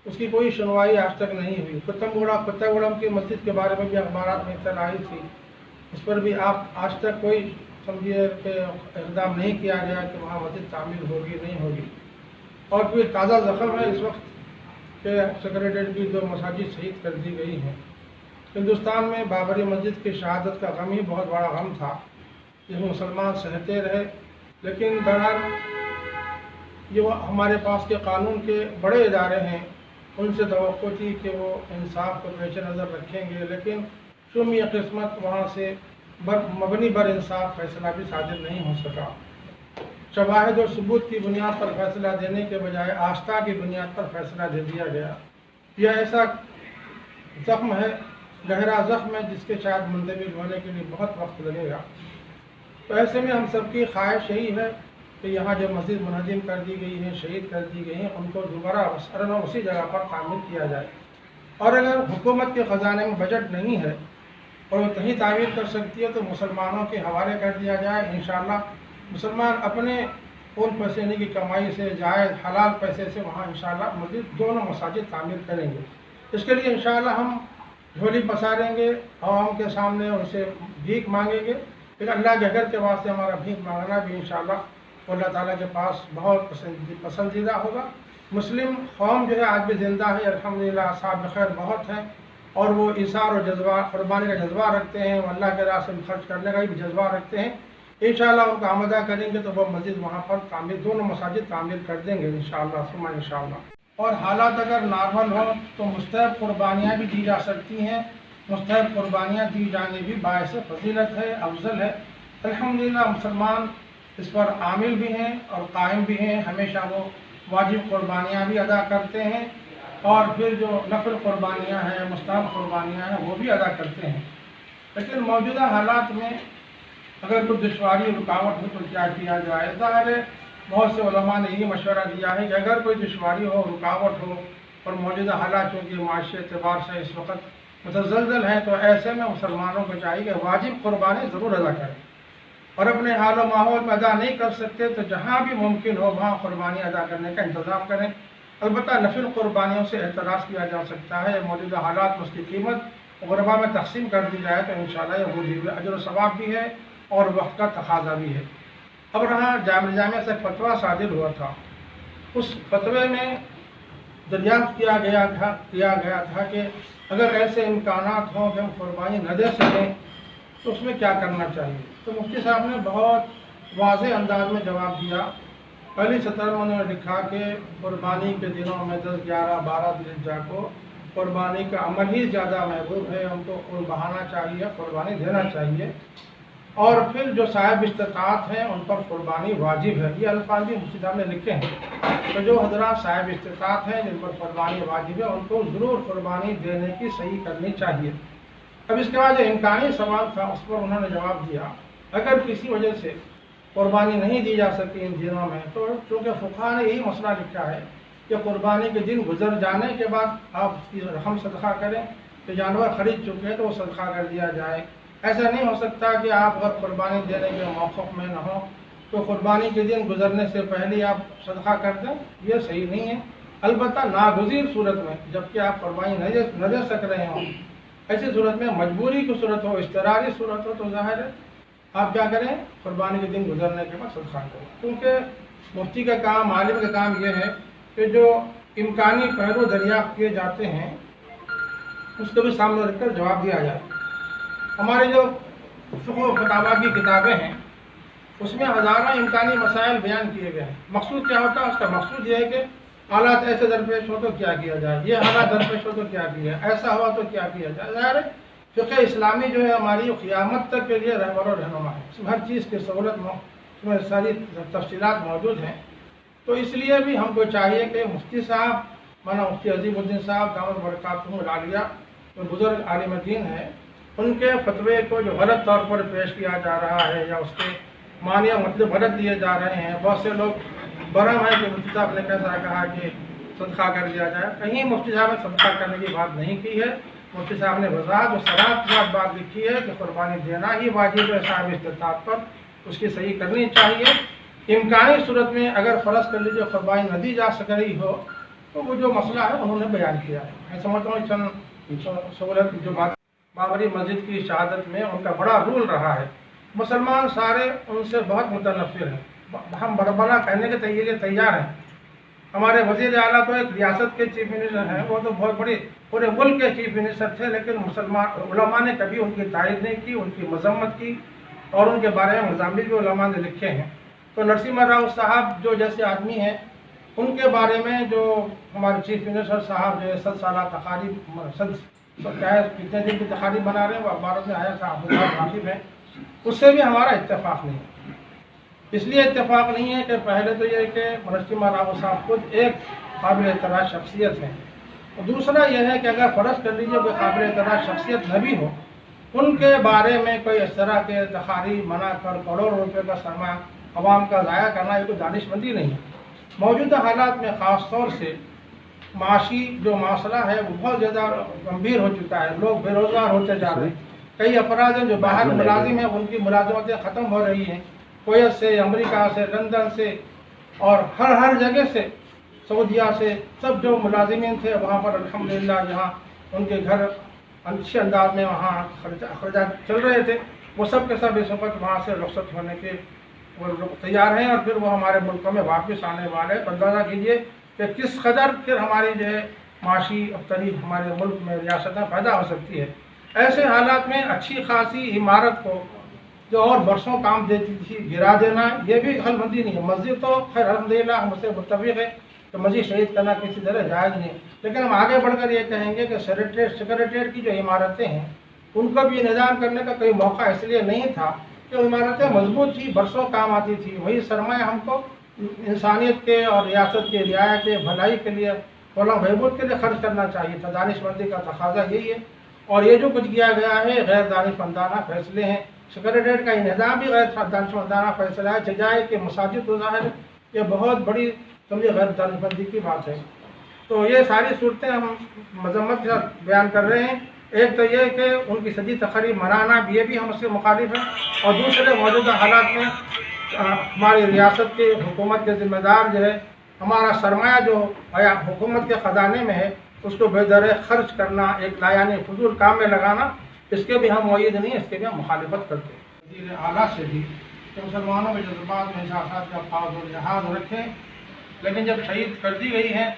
اس کی کوئی سنوائی آج تک نہیں ہوئی۔ کتہ گوڑم کی مسجد کے بارے میں بھی اخبارات میں اطلاع آئی تھی، اس پر بھی آج تک کوئی سمجھیے کہ اقدام نہیں کیا گیا کہ وہاں مسجد تعمیر ہوگی نہیں ہوگی۔ اور پھر تازہ زخم ہے اس وقت کہ سیکریٹریٹ کی 2 مساجد شہید کر دی گئی ہیں۔ ہندوستان میں بابری مسجد کی شہادت کا غم ہی بہت بڑا غم تھا، جس میں مسلمان سہتے رہے، لیکن بہرحال یہ ہمارے پاس کے قانون کے بڑے ادارے ہیں، ان سے توقع تھی کہ وہ انصاف کو پیش نظر رکھیں گے، لیکن چونکہ یہ قسمت وہاں سے مبنی بر انصاف فیصلہ بھی صادر نہیں ہو سکا۔ شواہد اور ثبوت کی بنیاد پر فیصلہ دینے کے بجائے آستھا کی بنیاد پر فیصلہ دے دیا گیا۔ یہ ایسا زخم ہے، گہرا زخم ہے، جس کے شاید مندمل ہونے کے لیے بہت وقت لگے گا۔ تو ایسے میں ہم سب کی خواہش یہی ہے کہ یہاں جو مسجد منہدم کر دی گئی ہے، شہید کر دی گئی ہیں، ان کو دوبارہ اسی جگہ پر تعمیر کیا جائے۔ اور اگر حکومت کے خزانے میں بجٹ نہیں ہے اور وہ کہیں تعمیر کر سکتی ہے تو مسلمانوں کے حوالے کر دیا جائے۔ انشاءاللہ مسلمان اپنے خون پسینے کی کمائی سے جائز حلال پیسے سے وہاں انشاءاللہ مسجد دونوں مساجد تعمیر کریں گے۔ اس کے لیے انشاءاللہ ہم جھولی پساریں گے، عوام کے سامنے ان سے بھیک مانگیں گے، لیکن اللہ کے گھر کے واسطے ہمارا بھیک مانگنا بھی انشاءاللہ اللہ تعالیٰ کے پاس بہت پسندیدہ ہوگا۔ مسلم قوم جو ہے آج بھی زندہ ہے، الحمدللہ، صاحب خیر بہت ہیں، اور وہ ایثار اور جذبہ قربانی کا جذبہ رکھتے ہیں، وہ اللہ کے راہ سے خرچ کرنے کا بھی جذبہ رکھتے ہیں۔ انشاءاللہ ان کا آمدہ کریں گے تو وہ مسجد وہاں پر تعمیر، دونوں مساجد تعمیر کر دیں گے انشاءاللہ ثم انشاءاللہ۔ اور حالات اگر نارمل ہوں تو مستحب قربانیاں بھی دی جا سکتی ہیں، مستحب قربانیاں دی جانے بھی باعث فضیلت ہے، افضل ہے۔ الحمدللہ مسلمان اس پر عامل بھی ہیں اور قائم بھی ہیں، ہمیشہ وہ واجب قربانیاں بھی ادا کرتے ہیں، اور پھر جو نفل قربانیاں ہیں، مستحب قربانیاں ہیں، وہ بھی ادا کرتے ہیں۔ لیکن موجودہ حالات میں اگر کوئی دشواری رکاوٹ ہو تو کیا کیا جائے؟ ظاہر ہے بہت سے علماء نے یہ مشورہ دیا ہے کہ اگر کوئی دشواری ہو، رکاوٹ ہو، اور موجودہ حالات چونکہ معاشی اعتبار سے اس وقت متزلزل ہیں، تو ایسے میں مسلمانوں کو چاہیے کہ واجب قربانی ضرور ادا کریں، اور اپنے حال و ماحول میں ادا نہیں کر سکتے تو جہاں بھی ممکن ہو وہاں قربانی ادا کرنے کا انتظام کریں۔ البتہ نفل قربانیوں سے اعتراض کیا جا سکتا ہے، موجودہ حالات میں اس کی قیمت غربا میں تقسیم کر دی جائے تو انشاءاللہ یہ وجوب اجر و ثواب بھی ہے اور وقت کا تقاضا بھی ہے۔ اب رہا جامعہ سے فتویٰ صادر ہوا تھا، اس فتوے میں دریافت کیا گیا تھا کہ اگر ایسے امکانات ہوں کہ ہم قربانی نہ دے سکیں تو اس میں کیا کرنا چاہیے۔ تو مفتی صاحب نے بہت واضح انداز میں جواب دیا۔ پہلی سطر میں انہوں نے لکھا کہ قربانی کے دنوں میں 10، 11، 12 ذوالحجہ کو قربانی کا عمل ہی زیادہ محبوب ہے، ان کو بہانا چاہیے، قربانی دینا چاہیے، اور پھر جو صاحب استطاعت ہیں ان پر قربانی واجب ہے۔ یہ الفاظ بھی مفتی صاحب نے لکھے ہیں، تو جو حضرات صاحب استطاعت ہیں جن پر قربانی واجب ہے ان کو ضرور قربانی دینے کی صحیح کرنی چاہیے۔ اب اس کے بعد جو امکانی سوال تھا اس پر انہوں نے جواب دیا، اگر کسی وجہ سے قربانی نہیں دی جا سکی ان دنوں میں، تو چونکہ فقہاء نے یہی مسئلہ لکھا ہے کہ قربانی کے دن گزر جانے کے بعد آپ اس کی رقم صدقہ کریں، تو جانور خرید چکے ہیں تو وہ صدقہ کر دیا جائے۔ ایسا نہیں ہو سکتا کہ آپ اگر قربانی دینے کے موقف میں نہ ہوں तो कुर्बानी के दिन गुजरने से पहले आप सदका कर दें, ये सही नहीं है। अलबत्ता नागुज़ीर सूरत में, जबकि आप कुर्बानी न दे सक रहे हों, ऐसी सूरत में मजबूरी की सूरत हो, इस्तरारी सूरत हो, तो ज़ाहिर है आप क्या करें, कुर्बानी के दिन गुजरने के बाद सदका करें। क्योंकि मुफ्ती का काम, आलिम का काम ये है कि जो इम्कानी पहलू दरियाफ्त किए जाते हैं उसको भी सामने रखकर जवाब दिया जाए। हमारे जो फ़िक़्ह व फ़तावा की किताबें हैं उसमें हज़ारों इम्कानी मसाइल बयान किए गए हैं। मकसूद क्या होता है? उसका मकसूद ये है कि हालात ऐसे दरपेश हो तो क्या किया जाए, ये हालात दरपेश हो तो क्या किया, ऐसा हुआ तो क्या किया जाए। ज़ाहिर है फ़िक़्ह इस्लामी जो है हमारी क़यामत तक के लिए रहबर और रहनुमा है, इसमें हर चीज़ की सहूलत उसमें सारी तफसीलात मौजूद हैं। तो इसलिए भी हमको चाहिए कि मुफ्ती साहब, माना मुफ्ती अज़ीमुद्दीन साहब दामद बरकातुहुम आलिया, जो बुज़ुर्ग आलिम दीन है, उनके फतवे को जो गलत तौर पर पेश किया जा रहा है या उसके मानिया मतलब गलत दिए जा रहे हैं। बहुत से लोग बरम है कि मुफ्ती साहब ने कैसा कहा कि सदका कर दिया जाए। कहीं मुफ्ती साहब ने सदका करने की बात नहीं की है। मुफ्ती साहब ने वज़ाहत और सराहत के साथ बात लिखी है कि कुर्बानी देना ही वाजिब है साहब इस्तिताअत पर, उसकी सही करनी चाहिए। इम्कानी सूरत में अगर फ़र्ज़ कर लीजिए कुर्बानी न दी जा सक रही हो तो वो जो मसला है उन्होंने बयान किया है। मैं समझता हूँ चंद सहूलत जो बात बाबरी मस्जिद की शहादत में उनका बड़ा रोल रहा है। मुसलमान सारे उनसे बहुत मुतनफ़िर हैं, हम बरबला कहने के लिए तैयार हैं। हमारे वज़ीर आला तो एक रियासत के चीफ मिनिस्टर हैं, वो तो बहुत बड़ी पूरे मुल्क के चीफ मिनिस्टर थे, लेकिन मुसलमान उलमा ने कभी उनकी तारीफ़ नहीं की, उनकी मजम्मत की और उनके बारे में मज़ामिन भी उलमा ने लिखे हैं। तो नरसिम्हा राव साहब जो जैसे आदमी हैं, उनके बारे में जो हमारे चीफ मिनिस्टर साहब जो है 100 साला तकारीब क्या है, कितने दिन की तकारीब बना रहे हैं, वो भारत में आया था, वाकिफ है, उससे भी हमारा इत्तेफाक नहीं है। इसलिए इत्तेफाक नहीं है कि पहले तो ये कि नरसिम्हा राव साहब खुद एक काबिल एतराज़ शख्सियत हैं, और दूसरा यह है कि अगर फ़र्ज़ कर लीजिए कोई काबिल एतराज़ शख्सियत न भी हो, उनके बारे में कोई इस तरह के तकारीब बना कर करोड़ों रुपये का सरमाया अवाम का ज़ाया करना, ये कोई दानिशमंदी नहीं है। मौजूदा हालात में ख़ास तौर से माशी जो मसला है वो बहुत ज़्यादा गंभीर हो चुका है। लोग बेरोज़गार होते जा रहे हैं। कई अफराद हैं जो बाहर मुलाजिम हैं, उनकी मुलाजमतें ख़त्म हो रही हैं, कोयत से, अमेरिका से, लंदन से और हर जगह से, सऊदिया से, सब जो मुलाजिमीन थे वहाँ पर अल्हम्दुलिल्लाह जहाँ उनके घर अच्छे अंदाज में वहाँ खर्चा चल रहे थे, वो सब के सब इस वक्त वहाँ से रुखसत होने के वो लोग तैयार हैं और फिर वो हमारे मुल्क में वापस आने वाले हैं। अंदाज़ा कीजिए कि किस कदर फिर हमारी जो है माशी अबतरी हमारे मुल्क में रियासत में पैदा हो सकती है। ऐसे हालात में अच्छी खासी इमारत को जो और बरसों काम देती थी गिरा देना, ये भी हलबंदी नहीं है। मस्जिद तो खैर अल्हम्दुलिल्लाह हमसे मुत्तफ़िक़ है कि मस्जिद शहीद करना किसी तरह जायज़ नहीं, लेकिन हम आगे बढ़कर ये कहेंगे कि सेक्रेटेरिएट की जो इमारतें हैं उनको भी इंतज़ाम करने का कोई मौका इसलिए नहीं था कि इमारतें मजबूत थी, बरसों काम आती थी। वही सरमाया हमको इंसानियत के और रियासत के रियाया के भलाई के लिए, फलाह बहबूद के लिए खर्च करना चाहिए था। दानिशमंदी का तकाजा यही है, और ये जो कुछ किया गया है गैर दानिशमंदाना फैसले हैं। सेक्रेटेरिएट का इंतजाम भी गैर दानिशमंदाना फैसला है, सजाए कि मसाजिद तो ज़ाहिर ये बहुत बड़ी समझे गैर दानिशमंदी की बात है। तो ये सारी सूरतें हम मजम्मत के साथ बयान कर रहे हैं। एक तो ये कि उनकी सदी तक़रीब मनाना ये भी हम उससे मुखालिफ हैं, और दूसरे मौजूदा हालात में हमारी रियासत के हुकूमत के ज़िम्मेदार जो है हमारा सरमाया जो हुकूमत के ख़जाने में है उसको बेदर खर्च करना, एक लायानी फजूल काम में लगाना, इसके भी हम मुअय्यद नहीं, इसके भी हम मुखालिफत करते हैं। वज़ीर आला से भी कि मुसलमानों के जज्बात में एहसास का फाज और लिहाज रखें, लेकिन जब शहीद कर दी गई है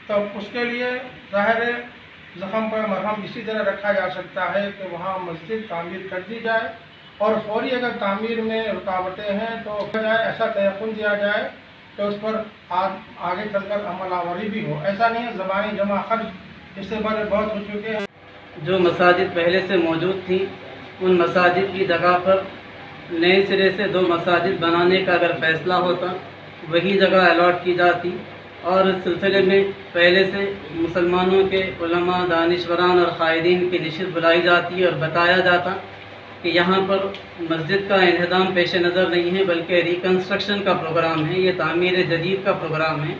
तो उसके लिए ज़ाहिर ज़ख़म पर मरहम इसी तरह रखा जा सकता है कि वहाँ मस्जिद तामीर कर दी जाए, और फौरी अगर तामीर में रुकावटें हैं तो जाए ऐसा तयक़ुन दिया जाए कि उस पर आगे चलकर अमलावरी भी हो। ऐसा नहीं है ज़बानी जमा खर्च इससे बड़े बहुत हो चुके हैं। जो मसाजिद पहले से मौजूद थी उन मसाजिद की जगह पर नए सिरे से 2 मसाजिद बनाने का अगर फ़ैसला होता, वही जगह अलॉट की जाती, और इस सिलसिले में पहले से मुसलमानों के उलमा, दानिशवरान और क़ायदीन की नशिस्त बुलाई जाती और बताया जाता कि यहाँ पर मस्जिद का इंहदाम पेश नज़र नहीं है बल्कि रिकन्स्ट्रक्शन का प्रोग्राम है, ये तामीर जदीद का प्रोग्राम है।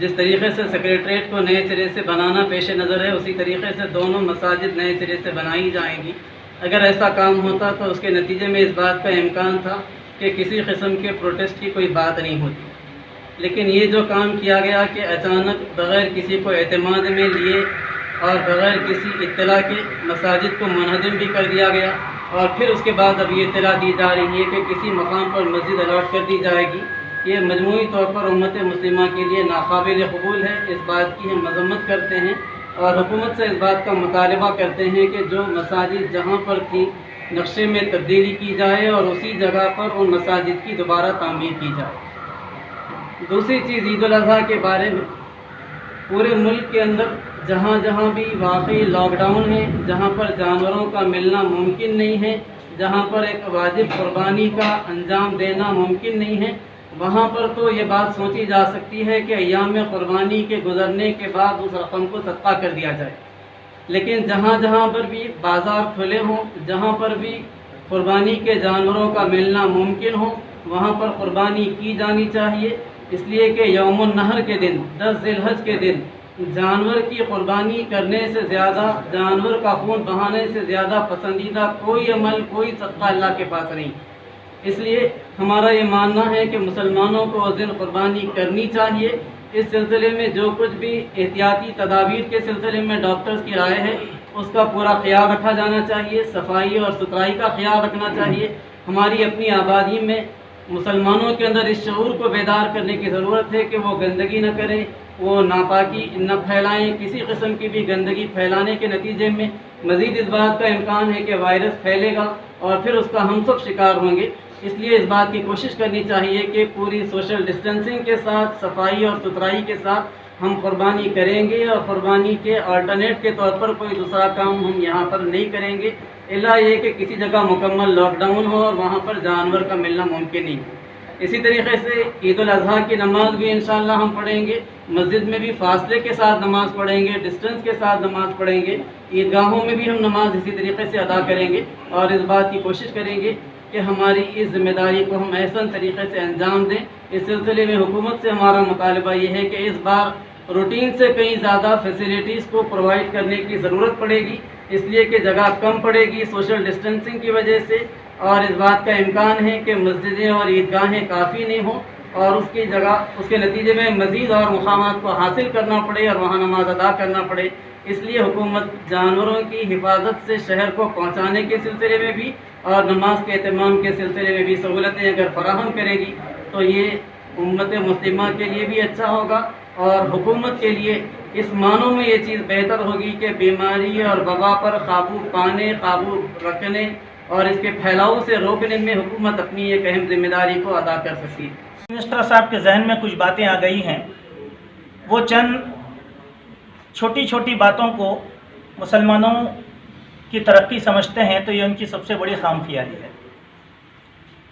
जिस तरीके से सेक्रेटरीट को नए सिरे से बनाना पेश नज़र है, उसी तरीके से दोनों मसाजिद नए सिरे से बनाई जाएंगी। अगर ऐसा काम होता तो उसके नतीजे में इस बात का इम्कान था کہ کسی قسم کے پروٹیسٹ کی کوئی بات نہیں ہوتی، لیکن یہ جو کام کیا گیا کہ اچانک بغیر کسی کو اعتماد میں لیے اور بغیر کسی اطلاع کے مساجد کو منہدم بھی کر دیا گیا، اور پھر اس کے بعد اب یہ اطلاع دی جا رہی ہے کہ کسی مقام پر مسجد الاٹ کر دی جائے گی، یہ مجموعی طور پر امت مسلمہ کے لیے ناقابل قبول ہے۔ اس بات کی ہم مذمت کرتے ہیں اور حکومت سے اس بات کا مطالبہ کرتے ہیں کہ جو مساجد جہاں پر تھی نقشے میں تبدیلی کی جائے اور اسی جگہ پر ان مساجد کی دوبارہ تعمیر کی جائے۔ دوسری چیز عید الاضحیٰ کے بارے میں، پورے ملک کے اندر جہاں جہاں بھی واقعی لاک ڈاؤن ہے، جہاں پر جانوروں کا ملنا ممکن نہیں ہے، جہاں پر ایک واجب قربانی کا انجام دینا ممکن نہیں ہے، وہاں پر تو یہ بات سوچی جا سکتی ہے کہ ایام قربانی کے گزرنے کے بعد اس رقم کو صدقہ کر دیا جائے، لیکن جہاں جہاں پر بھی بازار کھلے ہوں، جہاں پر بھی قربانی کے جانوروں کا ملنا ممکن ہو، وہاں پر قربانی کی جانی چاہیے، اس لیے کہ یوم النحر کے دن 10 ذی الحج کے دن جانور کی قربانی کرنے سے زیادہ، جانور کا خون بہانے سے زیادہ پسندیدہ کوئی عمل، کوئی صدقہ اللہ کے پاس نہیں۔ اس لیے ہمارا یہ ماننا ہے کہ مسلمانوں کو اس دن قربانی کرنی چاہیے۔ اس سلسلے میں جو کچھ بھی احتیاطی تدابیر کے سلسلے میں ڈاکٹرز کی رائے ہے اس کا پورا خیال رکھا جانا چاہیے، صفائی اور ستھرائی کا خیال رکھنا چاہیے۔ ہماری اپنی آبادی میں مسلمانوں کے اندر اس شعور کو بیدار کرنے کی ضرورت ہے کہ وہ گندگی نہ کریں، وہ ناپاکی نہ پھیلائیں، کسی قسم کی بھی گندگی پھیلانے کے نتیجے میں مزید اس بات کا امکان ہے کہ وائرس پھیلے گا اور پھر اس کا ہم سب شکار ہوں گے۔ اس لیے اس بات کی کوشش کرنی چاہیے کہ پوری سوشل ڈسٹینسنگ کے ساتھ، صفائی اور ستھرائی کے ساتھ ہم قربانی کریں گے، اور قربانی کے آلٹرنیٹ کے طور پر کوئی دوسرا کام ہم یہاں پر نہیں کریں گے، الا یہ کہ کسی جگہ مکمل لاک ڈاؤن ہو اور وہاں پر جانور کا ملنا ممکن نہیں۔ اسی طریقے سے عید الاضحیٰ کی نماز بھی انشاءاللہ ہم پڑھیں گے، مسجد میں بھی فاصلے کے ساتھ نماز پڑھیں گے، ڈسٹنس کے ساتھ نماز پڑھیں گے، عیدگاہوں میں بھی ہم نماز اسی طریقے سے ادا کریں گے، اور اس بات کی کوشش کریں گے کہ ہماری اس ذمہ داری کو ہم احسن طریقے سے انجام دیں۔ اس سلسلے میں حکومت سے ہمارا مطالبہ یہ ہے کہ اس بار روٹین سے کہیں زیادہ فیسیلیٹیز کو پرووائڈ کرنے کی ضرورت پڑے گی، اس لیے کہ جگہ کم پڑے گی سوشل ڈسٹینسنگ کی وجہ سے، اور اس بات کا امکان ہے کہ مسجدیں اور عیدگاہیں کافی نہیں ہوں اور اس کی جگہ اس کے نتیجے میں مزید اور مقامات کو حاصل کرنا پڑے اور وہاں نماز ادا کرنا پڑے۔ اس لیے حکومت جانوروں کی حفاظت سے شہر کو پہنچانے کے سلسلے میں بھی اور نماز کے اہتمام کے سلسلے میں بھی سہولتیں اگر فراہم کرے گی تو یہ امت مسلمہ کے لیے بھی اچھا ہوگا، اور حکومت کے لیے اس معنوں میں یہ چیز بہتر ہوگی کہ بیماری اور وبا پر قابو پانے، قابو رکھنے اور اس کے پھیلاؤ سے روکنے میں حکومت اپنی ایک اہم ذمہ داری کو ادا کر سکتی ہے۔ منسٹر صاحب کے ذہن میں کچھ باتیں آ گئی ہیں، وہ چند چھوٹی چھوٹی باتوں کو مسلمانوں کی ترقی سمجھتے ہیں، تو یہ ان کی سب سے بڑی خام خیالی ہے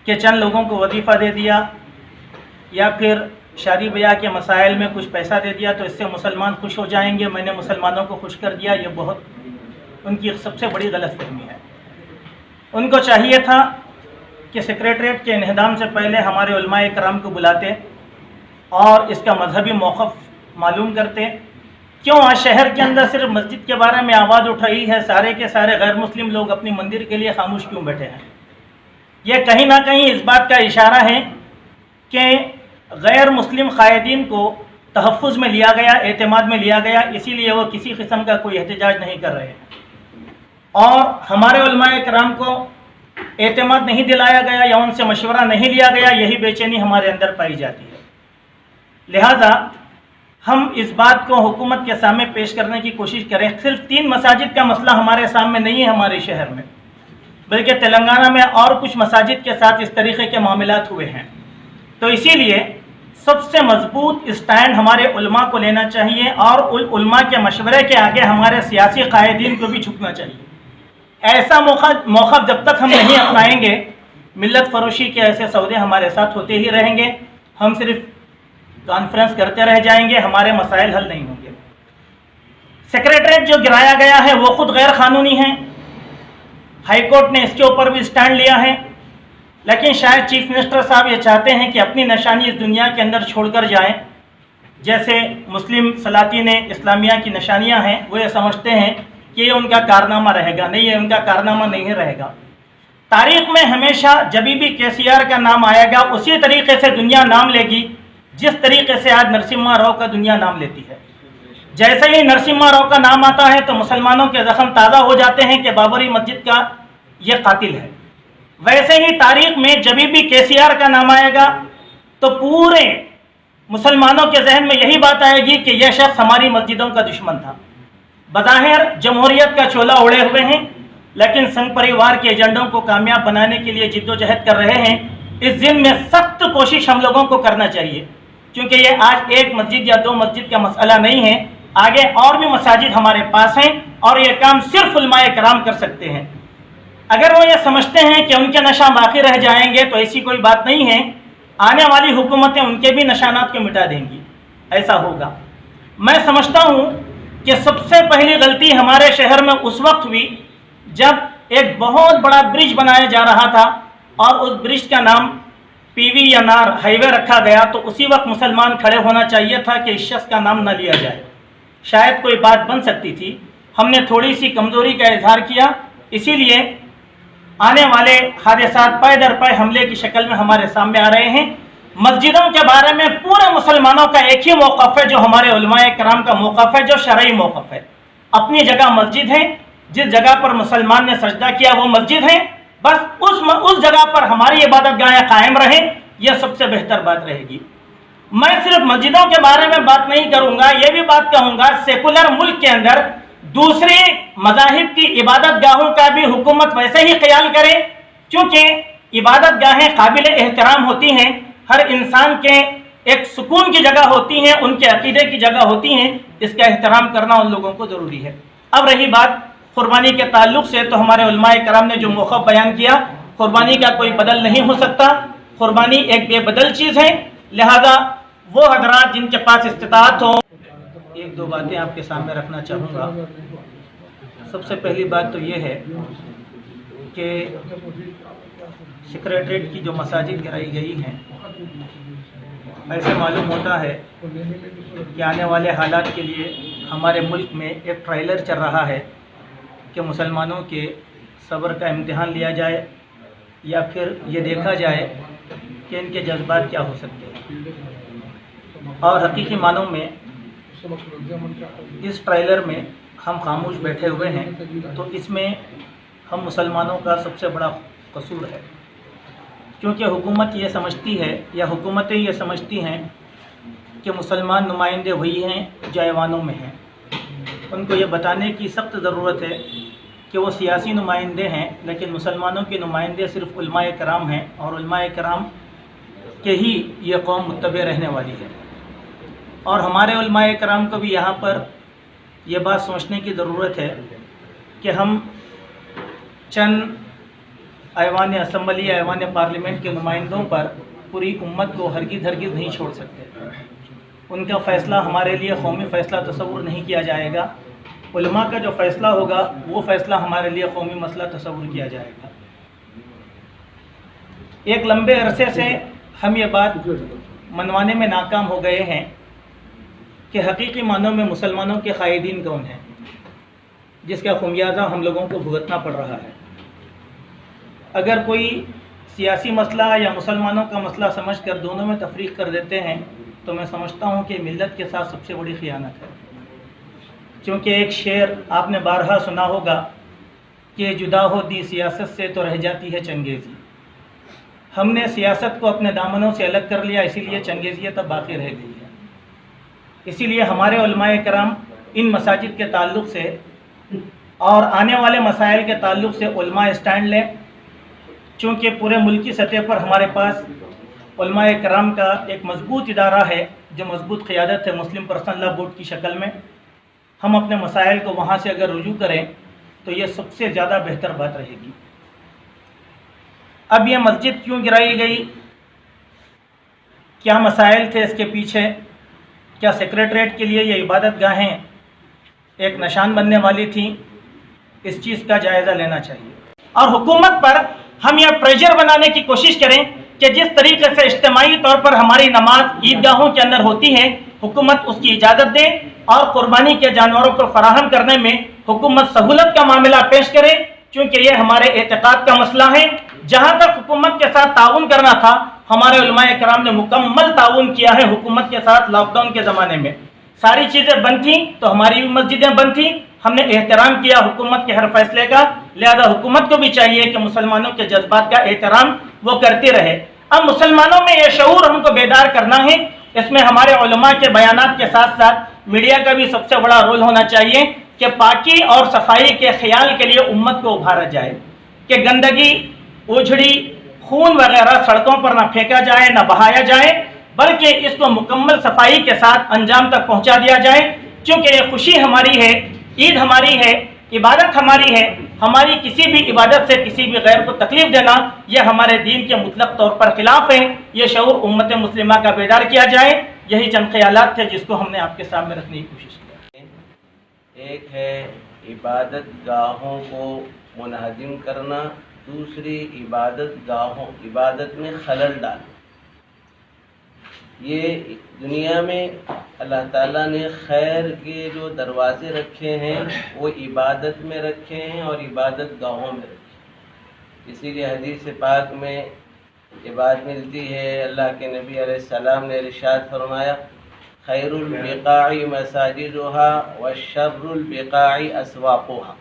کہ چند لوگوں کو وظیفہ دے دیا یا پھر شادی بیاہ کے مسائل میں کچھ پیسہ دے دیا تو اس سے مسلمان خوش ہو جائیں گے، میں نے مسلمانوں کو خوش کر دیا۔ یہ بہت ان کی سب سے بڑی غلط فہمی ہے۔ ان کو چاہیے تھا کہ سیکریٹریٹ کے انہدام سے پہلے ہمارے علماء کرام کو بلاتے اور اس کا مذہبی موقف معلوم کرتے۔ کیوں آج شہر کے اندر صرف مسجد کے بارے میں آواز اٹھائی ہے، سارے کے سارے غیر مسلم لوگ اپنی مندر کے لیے خاموش کیوں بیٹھے ہیں؟ یہ کہیں نہ کہیں اس بات کا اشارہ ہے کہ غیر مسلم قائدین کو تحفظ میں لیا گیا، اعتماد میں لیا گیا، اسی لیے وہ کسی قسم کا کوئی احتجاج نہیں کر رہے ہیں، اور ہمارے علماء کرام کو اعتماد نہیں دلایا گیا یا ان سے مشورہ نہیں لیا گیا، یہی بے چینی ہمارے اندر پائی جاتی ہے۔ لہٰذا ہم اس بات کو حکومت کے سامنے پیش کرنے کی کوشش کریں۔ صرف 3 مساجد کا مسئلہ ہمارے سامنے نہیں ہے ہمارے شہر میں، بلکہ تلنگانہ میں اور کچھ مساجد کے ساتھ اس طریقے کے معاملات ہوئے ہیں۔ تو اسی لیے سب سے مضبوط اسٹینڈ ہمارے علماء کو لینا چاہیے، اور علماء کے مشورے کے آگے ہمارے سیاسی قائدین کو بھی جھکنا چاہیے۔ ایسا موقف جب تک ہم نہیں اپنائیں گے، ملت فروشی کے ایسے سودے ہمارے ساتھ ہوتے ہی رہیں گے، ہم صرف کانفرنس کرتے رہ جائیں گے، ہمارے مسائل حل نہیں ہوں گے۔ سیکریٹریٹ جو گرایا گیا ہے وہ خود غیر قانونی ہے، ہائی کورٹ نے اس کے اوپر بھی اسٹینڈ لیا ہے، لیکن شاید چیف منسٹر صاحب یہ چاہتے ہیں کہ اپنی نشانی اس دنیا کے اندر چھوڑ کر جائیں۔ جیسے مسلم سلاطین اسلامیہ کی نشانیاں ہیں، وہ یہ سمجھتے ہیں کہ یہ ان کا کارنامہ رہے گا، نہیں، یہ ان کا کارنامہ نہیں رہے گا۔ तारीख में हमेशा जब भी केसीआर का नाम आएगा उसी तरीके से दुनिया नाम लेगी जिस तरीके से आज नरसिम्हा राव का दुनिया नाम लेती है। जैसे ही नरसिम्हा राव का नाम आता है तो मुसलमानों के जख्म ताज़ा हो जाते हैं कि बाबरी मस्जिद का ये कातिल है। वैसे ही तारीख में जब भी केसीआर का नाम आएगा तो पूरे मुसलमानों के जहन में यही बात आएगी कि यह शख्स हमारी मस्जिदों का दुश्मन था। बज़ाहिर जमहूरियत का चोला ओढ़े हुए हैं, लेकिन संघ परिवार के एजेंडों को कामयाब बनाने के लिए जिद्दोजहद कर रहे हैं। इस जिम्मे में सख्त कोशिश हम लोगों को करना चाहिए, क्योंकि ये आज एक मस्जिद या दो मस्जिद का मसला नहीं है, आगे और भी मसाजिद हमारे पास हैं और ये काम सिर्फ उलमाए कराम कर सकते हैं। अगर वो ये समझते हैं कि उनके नशा बाकी रह जाएंगे तो ऐसी कोई बात नहीं है, आने वाली हुकूमतें उनके भी नशानात को मिटा देंगी, ऐसा होगा। मैं समझता हूँ कि सबसे पहली गलती हमारे शहर में उस वक्त हुई जब एक बहुत बड़ा ब्रिज बनाया जा रहा था और उस ब्रिज का नाम पीवी या नार हाईवे रखा गया, तो उसी वक्त मुसलमान खड़े होना चाहिए था कि इस शख्स का नाम न लिया जाए, शायद कोई बात बन सकती थी। हमने थोड़ी सी कमज़ोरी का इजहार किया, इसीलिए आने वाले हादसात पाए दर पाए हमले की शक्ल में हमारे सामने आ रहे हैं। मस्जिदों के बारे में पूरे मुसलमानों का एक ही मौक़िफ़ है जो हमारे उलमाए कराम का मौक़िफ़ है, जो शरई मौक़िफ़ है। अपनी जगह मस्जिद है, जिस जगह पर मुसलमान ने सजदा किया वो मस्जिद है, बस उस जगह पर हमारी इबादत गाहें कायम रहें, यह सबसे बेहतर बात रहेगी। मैं सिर्फ मस्जिदों के बारे में बात नहीं करूंगा, यह भी बात कहूंगा सेकुलर मुल्क के अंदर दूसरे मज़ाहिब की इबादत गाहों का भी हुकूमत वैसे ही ख्याल करे, क्योंकि इबादत गाहें काबिल एहतराम होती हैं, हर इंसान के एक सुकून की जगह होती हैं, उनके अकीदे की जगह होती हैं, इसका एहतराम करना उन लोगों को ज़रूरी है। अब रही बात कुर्बानी के ताल्लुक से, तो हमारे उलमाए कराम ने जो मौक़िफ़ बयान किया, कुर्बानी का कोई बदल नहीं हो सकता, कुर्बानी एक बेबदल चीज़ है, लिहाजा वो हजरात जिनके पास इस्तिताअत हो, एक दो बातें आपके सामने रखना चाहूँगा। सबसे पहली बात तो ये है कि सेक्रेटरीट की जो मसाजिद गिराई गई हैं, ऐसे मालूम होता है कि आने वाले हालात के लिए हमारे मुल्क में एक ट्रायलर चल रहा है कि मुसलमानों के सब्र का इम्तिहान लिया जाए या फिर ये देखा जाए कि इनके जज्बात क्या हो सकते हैं। और हकीकी मानों में इस ट्रायलर में हम खामोश बैठे हुए हैं, तो इसमें हम मुसलमानों का सबसे बड़ा कसूर है, क्योंकि हुकूमत ये समझती है या हुकूमतें ये समझती हैं कि मुसलमान नुमाइंदे वही हैं जो ऐवानों में हैं। उनको ये बताने की सख्त ज़रूरत है कि वो सियासी नुमाइंदे हैं, लेकिन मुसलमानों के नुमाइंदे सिर्फ उलमाए कराम हैं और उलमाए कराम के ही ये कौम मुत्तबे रहने वाली है। और हमारे उलमाए कराम को भी यहाँ पर यह बात सोचने की ज़रूरत है कि हम चंद ऐवान असम्बली या ऐवान पार्लियामेंट के नुमाइंदों पर पूरी उम्मत को हरगिज़ नहीं छोड़ सकते। उनका फ़ैसला हमारे लिए कौमी फ़ैसला तस्वुर नहीं किया जाएगा, उलमा का जो फ़ैसला होगा वो फ़ैसला हमारे लिए कौमी मसला तस्वुर किया जाएगा। एक लंबे अरसे से हम ये बात मनवाने में नाकाम हो गए हैं कि हकीकी मानों में मुसलमानों के क़ायदीन कौन हैं, जिसका खुमियाजा हम लोगों को भुगतना पड़ रहा है। अगर कोई सियासी मसला या मुसलमानों का मसला समझकर दोनों में तफरीक कर देते हैं, तो मैं समझता हूँ कि मिल्लत के साथ सबसे बड़ी ख़ियानत है। क्योंकि एक शेर आपने बारहा सुना होगा कि जुदा हो दी सियासत से तो रह जाती है चंगेज़ी। हमने सियासत को अपने दामनों से अलग कर लिया, इसीलिए चंगेज़ियत अब बाकी रह गई है। इसीलिए हमारे उलमाए कराम इन मसाजिद के ताल्लुक़ से और आने वाले मसाइल के ताल्लुक़ से उलमा स्टैंड लें, चूँकि पूरे मुल्की सतह पर हमारे पास उलमाए कराम का एक मजबूत इदारा है जो मजबूत क़ियादत है मुस्लिम पर्सनल लॉ बोर्ड की शक्ल में। हम अपने मसाइल को वहाँ से अगर रुजू करें तो ये सबसे ज़्यादा बेहतर बात रहेगी। अब ये मस्जिद क्यों गिराई गई, क्या मसाइल थे इसके पीछे, क्या सेक्रेटरीट के लिए ये इबादत गाहें एक निशान बनने वाली थी, इस चीज़ का जायज़ा लेना चाहिए। और हुकूमत पर हम यह प्रेशर बनाने की कोशिश करें कि जिस तरीके से इज्तिमाई तौर पर हमारी नमाज ईदगाहों के अंदर होती है, हुकूमत उसकी इजाज़त दे और कुर्बानी के जानवरों को फराहम करने में हुकूमत सहूलत का मामला पेश करे। क्योंकि ये हमारे एतकाद का मसला है। जहाँ तक हुकूमत के साथ ताउन करना था, हमारे उलमाए कराम ने मुकम्मल ताउन किया है हुकूमत के साथ। लॉकडाउन के ज़माने में सारी चीज़ें बंद थी तो हमारी भी मस्जिदें बंद थी, हमने एहतराम किया हुकूमत के हर फैसले का। लिहाजा हुकूमत को भी चाहिए कि मुसलमानों के जज्बात का एहतराम वो करती रहे। अब मुसलमानों में ये शऊर हमको बेदार करना है। इसमें हमारे उलमा के बयानात के साथ साथ मीडिया का भी सबसे बड़ा रोल होना चाहिए कि पाकी और सफाई के ख्याल के लिए उम्मत को उभारा जाए कि गंदगी, उजड़ी, खून वगैरह सड़कों पर ना फेंका जाए, ना बहाया जाए, बल्कि इसको मुकम्मल सफाई के साथ अंजाम तक पहुंचा दिया जाए। क्योंकि ये खुशी हमारी है, ईद हमारी है, इबादत हमारी है। हमारी किसी भी इबादत से किसी भी गैर को तकलीफ देना यह हमारे दीन के मुतलक तौर पर खिलाफ है। ये शऊर उम्मत मुस्लिमा का बेदार किया जाए। यही चंद ख्यालात थे जिसको हमने आपके सामने रखने की कोशिश की। एक है इबादत गाहों को मुनहदिम करना, दूसरी इबादत में खलल डालना। ये दुनिया में अल्लाह ताला ने खैर के जो दरवाज़े रखे हैं वो इबादत में रखे हैं और इबादत गाहों में रखे। इसीलिए हदीस पाक में ये बात मिलती है, अल्लाह के नबी अलैहिस्सलाम ने इरशाद फरमाया, खैरुल बिकाई मसाजिदुहा व शर्रुल बिकाई अस्वाकुहा।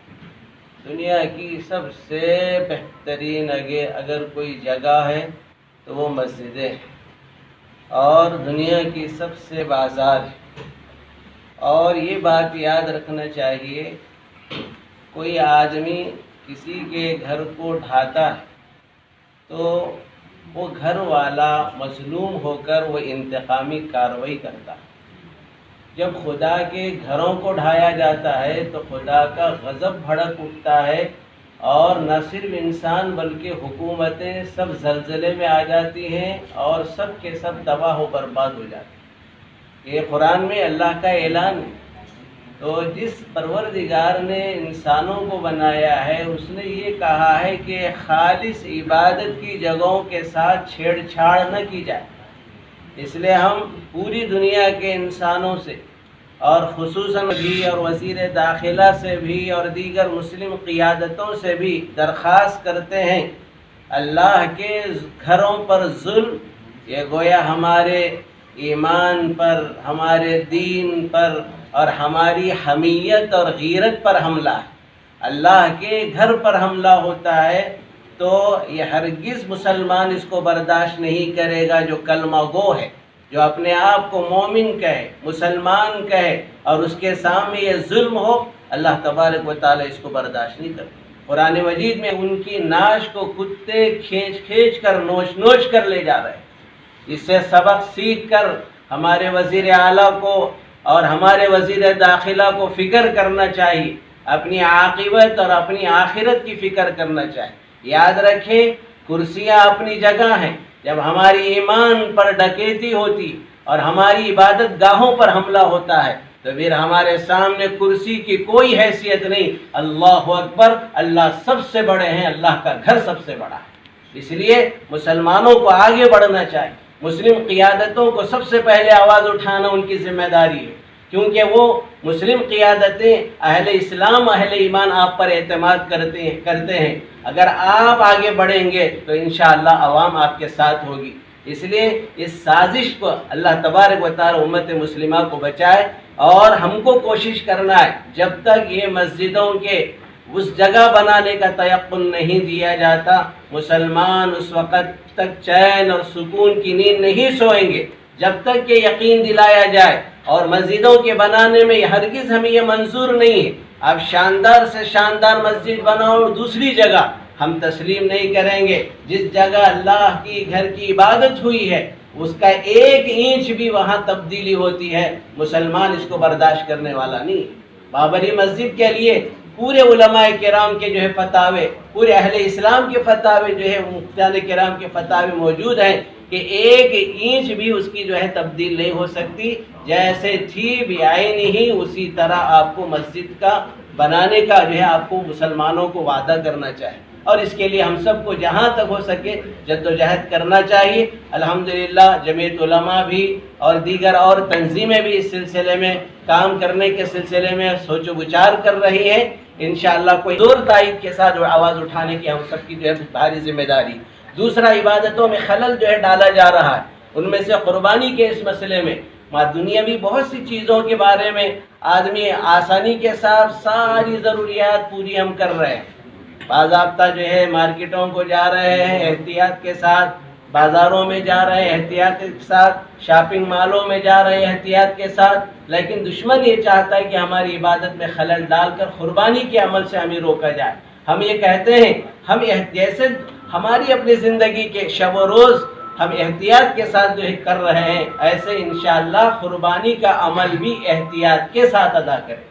दुनिया की सबसे बेहतरीन अगर कोई जगह है तो वो मस्जिदें हैं, और दुनिया की सबसे बाज़ार है। और ये बात याद रखना चाहिए, कोई आदमी किसी के घर को ढाता है तो वो घर वाला मजलूम होकर वो इंतकामी कार्रवाई करता है। जब खुदा के घरों को ढाया जाता है तो खुदा का गज़ब भड़क उठता है, और न सिर्फ इंसान बल्कि हुकूमतें सब ज़लज़ले में आ जाती हैं और सब के सब तबाह हो बर्बाद हो जाती हैं। ये कुरान में अल्लाह का ऐलान है। तो जिस परवरदिगार ने इंसानों को बनाया है उसने ये कहा है कि खालिस इबादत की जगहों के साथ छेड़छाड़ न की जाए। इसलिए हम पूरी दुनिया के इंसानों से और खुसूसन भी और वज़ीर दाखिला से भी और दीगर मुस्लिम क़ियादतों से भी दरख्वास्त करते हैं, अल्लाह के घरों पर जुल्म ये गोया हमारे ईमान पर, हमारे दीन पर और हमारी हमीयत और गीरत पर हमला है। अल्लाह के घर पर हमला होता है तो ये हरगिज़ मुसलमान इसको बर्दाश्त नहीं करेगा। जो कलमा गो है, जो अपने आप को मोमिन कहे, मुसलमान कहे, और उसके सामने ये जुल्म हो, अल्लाह तबारक व तआला इसको बर्दाश्त नहीं करता। कुरान मजीद में उनकी नाश को कुत्ते खींच कर नोच कर ले जा रहे हैं। इससे सबक सीख कर हमारे वज़ीर आला को और हमारे वज़ीर दाखिला को फ़िक्र करना चाहिए, अपनी आक़िबत और अपनी आखिरत की फ़िक्र करना चाहिए। याद रखें, कुर्सियाँ अपनी जगह हैं। जब हमारी ईमान पर डकैती होती और हमारी इबादत गाहों पर हमला होता है तो फिर हमारे सामने कुर्सी की कोई हैसियत नहीं। अल्लाह अकबर, अल्लाह सबसे बड़े हैं, अल्लाह का घर सबसे बड़ा है। इसलिए मुसलमानों को आगे बढ़ना चाहिए। मुस्लिम क़ियादतों को सबसे पहले आवाज़ उठाना उनकी ज़िम्मेदारी है, क्योंकि वो मुस्लिम क़ियादतें अहले इस्लाम, अहले ईमान आप पर एतमाद करते हैं। अगर आप आगे बढ़ेंगे तो इंशाअल्लाह अवाम आपके साथ होगी। इसलिए इस साजिश को अल्लाह तबारक व तआला उम्मत मुस्लिमा को बचाए, और हमको कोशिश करना है जब तक ये मस्जिदों के उस जगह बनाने का तयक्कुन नहीं दिया जाता, मुसलमान उस वक़्त तक चैन और सुकून की नींद नहीं सोएंगे जब तक कि यकीन दिलाया जाए। और मस्जिदों के बनाने में हरगिज़ हमें ये मंजूर नहीं है। आप शानदार से शानदार मस्जिद बनाओ और दूसरी जगह हम तस्लीम नहीं करेंगे। जिस जगह अल्लाह की घर की इबादत हुई है उसका एक इंच भी वहाँ तब्दीली होती है, मुसलमान इसको बर्दाश्त करने वाला नहीं है। बाबरी मस्जिद के लिए पूरे उलमाए किराम के जो है फतावे, पूरे अहले इस्लाम के फतावे जो है मुफ्तियान किराम के फतावे मौजूद हैं कि एक इंच भी उसकी जो है तब्दील नहीं हो सकती। जैसे थी बेआईन ही उसी तरह आपको मस्जिद का बनाने का जो है आपको मुसलमानों को वादा करना चाहिए, और इसके लिए हम सबको जहाँ तक हो सके जद्दोजहद करना चाहिए। अल्हम्दुलिल्लाह जमीयत उलमा भी और दीगर और तंजीमें भी इस सिलसिले में काम करने के सिलसिले में सोचो विचार कर रही हैं انشاءاللہ کوئی زور تائید کے ساتھ آواز اٹھانے کی ہم سب کی جو ہے بھاری ذمہ داری. دوسرا، عبادتوں میں خلل جو ہے ڈالا جا رہا ہے، ان میں سے قربانی کے اس مسئلے میں دنیاوی بہت سی چیزوں کے بارے میں آدمی آسانی کے ساتھ ساری ضروریات پوری ہم کر رہے ہیں. باضابطہ جو ہے مارکیٹوں کو جا رہے ہیں احتیاط کے ساتھ، بازاروں میں جا رہے ہیں احتیاط کے ساتھ، شاپنگ مالوں میں جا رہے ہیں احتیاط کے ساتھ، لیکن دشمن یہ چاہتا ہے کہ ہماری عبادت میں خلل ڈال کر قربانی کے عمل سے ہمیں روکا جائے. ہم یہ کہتے ہیں ہم جیسے ہماری اپنی زندگی کے شب و روز ہم احتیاط کے ساتھ جو ہے کر رہے ہیں، ایسے انشاءاللہ قربانی کا عمل بھی احتیاط کے ساتھ ادا کریں.